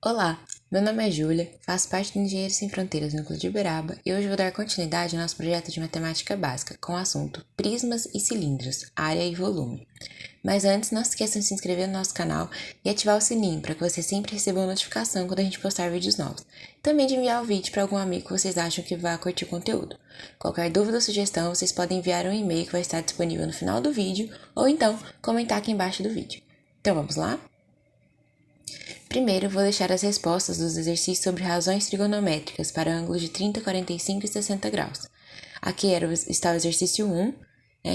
Olá, meu nome é Júlia, faço parte do Engenheiros Sem Fronteiras Núcleo de Uberaba e hoje vou dar continuidade ao nosso projeto de matemática básica com o assunto prismas e cilindros, área e volume. Mas antes, não se esqueçam de se inscrever no nosso canal e ativar o sininho para que você sempre receba uma notificação quando a gente postar vídeos novos. Também de enviar o vídeo para algum amigo que vocês acham que vai curtir o conteúdo. Qualquer dúvida ou sugestão, vocês podem enviar um e-mail que vai estar disponível no final do vídeo ou então comentar aqui embaixo do vídeo. Então vamos lá? Primeiro, vou deixar as respostas dos exercícios sobre razões trigonométricas para ângulos de 30, 45 e 60 graus. Aqui está o exercício 1,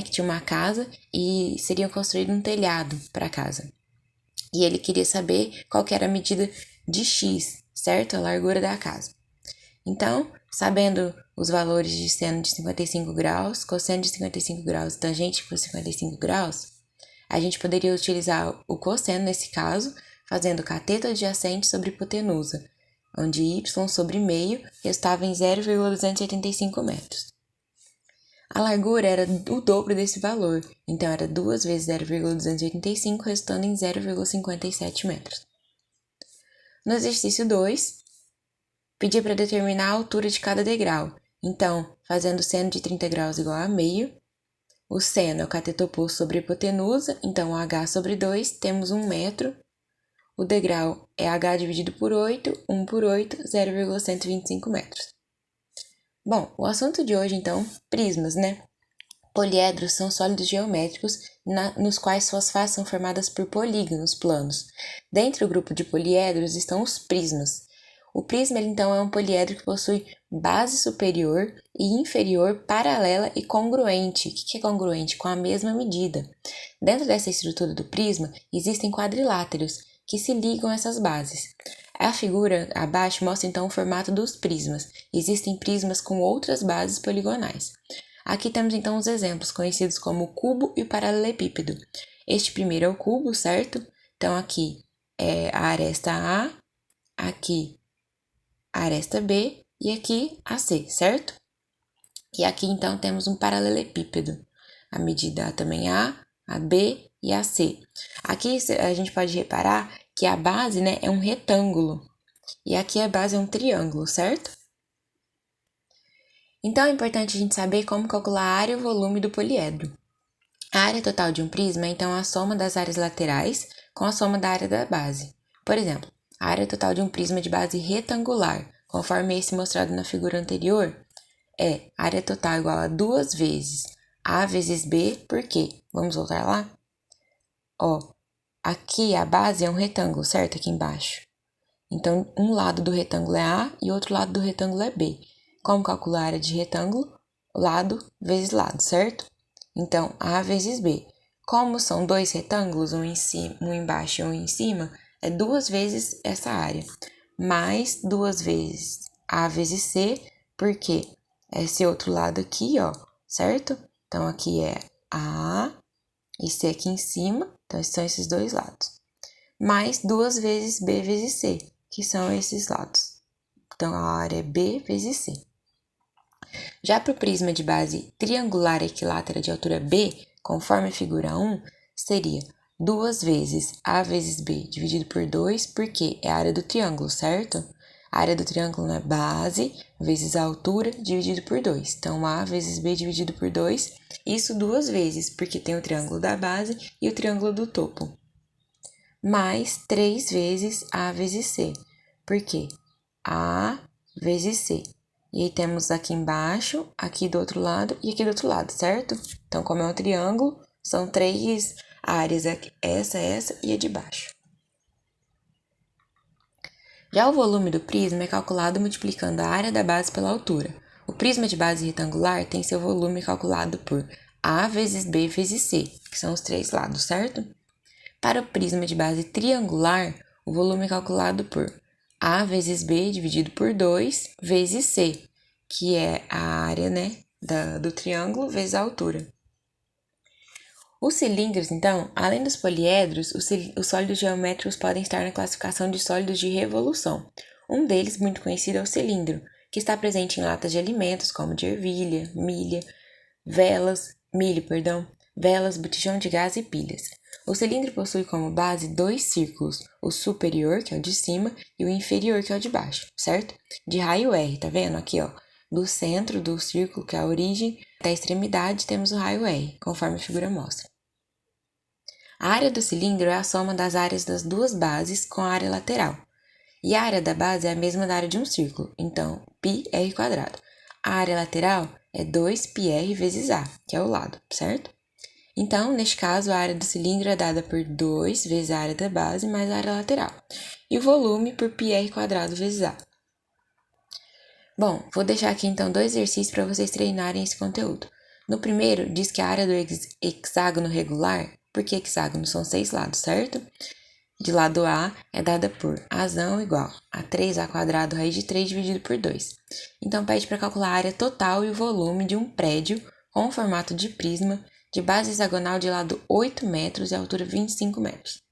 que tinha uma casa e seria construído um telhado para a casa. E ele queria saber qual que era a medida de x, certo? A largura da casa. Então, sabendo os valores de seno de 55 graus, cosseno de 55 graus e tangente por 55 graus, a gente poderia utilizar o cosseno nesse caso, fazendo cateto adjacente sobre hipotenusa, onde y sobre meio estava em 0,285 metros. A largura era o dobro desse valor, então era 2 vezes 0,285, resultando em 0,57 metros. No exercício 2, pedia para determinar a altura de cada degrau. Então, fazendo seno de 30 graus igual a meio, o seno é o cateto oposto sobre a hipotenusa, então h sobre 2, temos 1 metro. O degrau é h dividido por 8, 1 por 8, 0,125 metros. Bom, o assunto de hoje, então, prismas, né? Poliedros são sólidos geométricos nos quais suas faces são formadas por polígonos planos. Dentro do grupo de poliedros estão os prismas. O prisma, então, é um poliedro que possui base superior e inferior paralela e congruente. O que é congruente? Com a mesma medida. Dentro dessa estrutura do prisma, existem quadriláteros que se ligam a essas bases. A figura abaixo mostra, então, o formato dos prismas. Existem prismas com outras bases poligonais. Aqui temos, então, os exemplos conhecidos como o cubo e o paralelepípedo. Este primeiro é o cubo, certo? Então, aqui é a aresta A, aqui a aresta B e aqui a C, certo? E aqui, então, temos um paralelepípedo. A medida também A, B e a C. Aqui a gente pode reparar que a base, é um retângulo. E aqui a base é um triângulo, certo? Então, é importante a gente saber como calcular a área e o volume do poliedro. A área total de um prisma é, então, a soma das áreas laterais com a soma da área da base. Por exemplo, a área total de um prisma de base retangular, conforme esse mostrado na figura anterior, é área total igual a 2 vezes A vezes B, por quê? Vamos voltar lá? Aqui a base é um retângulo, certo? Aqui embaixo. Então, um lado do retângulo é A e outro lado do retângulo é B. Como calcular a área de retângulo? Lado vezes lado, certo? Então, A vezes B. Como são dois retângulos, um embaixo e um em cima, é 2 vezes essa área. Mais 2 vezes A vezes C, porque esse outro lado aqui, certo? Então, aqui é A e C aqui em cima, então são esses dois lados. Mais 2 vezes B vezes C, que são esses lados. Então, a área é B vezes C. Já para o prisma de base triangular equilátera de altura B, conforme a figura 1, seria 2 vezes A vezes B dividido por 2, porque é a área do triângulo, certo? A área do triângulo é base vezes a altura dividido por 2. Então, A vezes B dividido por 2, isso 2 vezes, porque tem o triângulo da base e o triângulo do topo. Mais 3 vezes A vezes C, porque A vezes C. E aí temos aqui embaixo, aqui do outro lado e aqui do outro lado, certo? Então, como é um triângulo, são 3 áreas, essa e a de baixo. Já o volume do prisma é calculado multiplicando a área da base pela altura. O prisma de base retangular tem seu volume calculado por A vezes B vezes C, que são os 3 lados, certo? Para o prisma de base triangular, o volume é calculado por A vezes B dividido por 2 vezes C, que é a área, do triângulo vezes a altura. Os cilindros, então, além dos poliedros, os sólidos geométricos podem estar na classificação de sólidos de revolução. Um deles, muito conhecido, é o cilindro, que está presente em latas de alimentos como de ervilha, milho, velas, botijão de gás e pilhas. O cilindro possui como base dois círculos, o superior, que é o de cima, e o inferior, que é o de baixo, certo? De raio R, tá vendo? Aqui, ó, do centro do círculo, que é a origem, até a extremidade, temos o raio R, conforme a figura mostra. A área do cilindro é a soma das áreas das duas bases com a área lateral. E a área da base é a mesma da área de um círculo, então πr². A área lateral é 2πr vezes A, que é o lado, certo? Então, neste caso, a área do cilindro é dada por 2 vezes a área da base mais a área lateral, e o volume por πr² vezes A. Bom, vou deixar aqui então dois exercícios para vocês treinarem esse conteúdo. No primeiro, diz que a área do hexágono regular, porque hexágono são 6 lados, certo? De lado A é dada por Azão igual a 3A² raiz de 3 dividido por 2. Então, pede para calcular a área total e o volume de um prédio com formato de prisma de base hexagonal de lado 8 metros e altura 25 metros.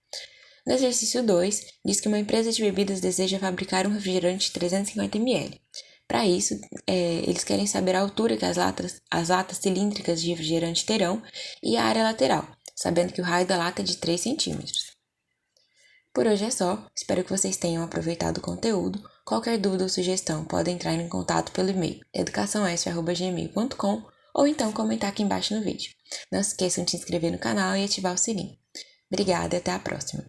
No exercício 2, diz que uma empresa de bebidas deseja fabricar um refrigerante de 350 ml. Para isso, eles querem saber a altura que as latas cilíndricas de refrigerante terão e a área lateral, sabendo que o raio da lata é de 3 centímetros. Por hoje é só, espero que vocês tenham aproveitado o conteúdo. Qualquer dúvida ou sugestão, podem entrar em contato pelo e-mail educaçãoesf@gmail.com ou então comentar aqui embaixo no vídeo. Não se esqueçam de se inscrever no canal e ativar o sininho. Obrigada e até a próxima!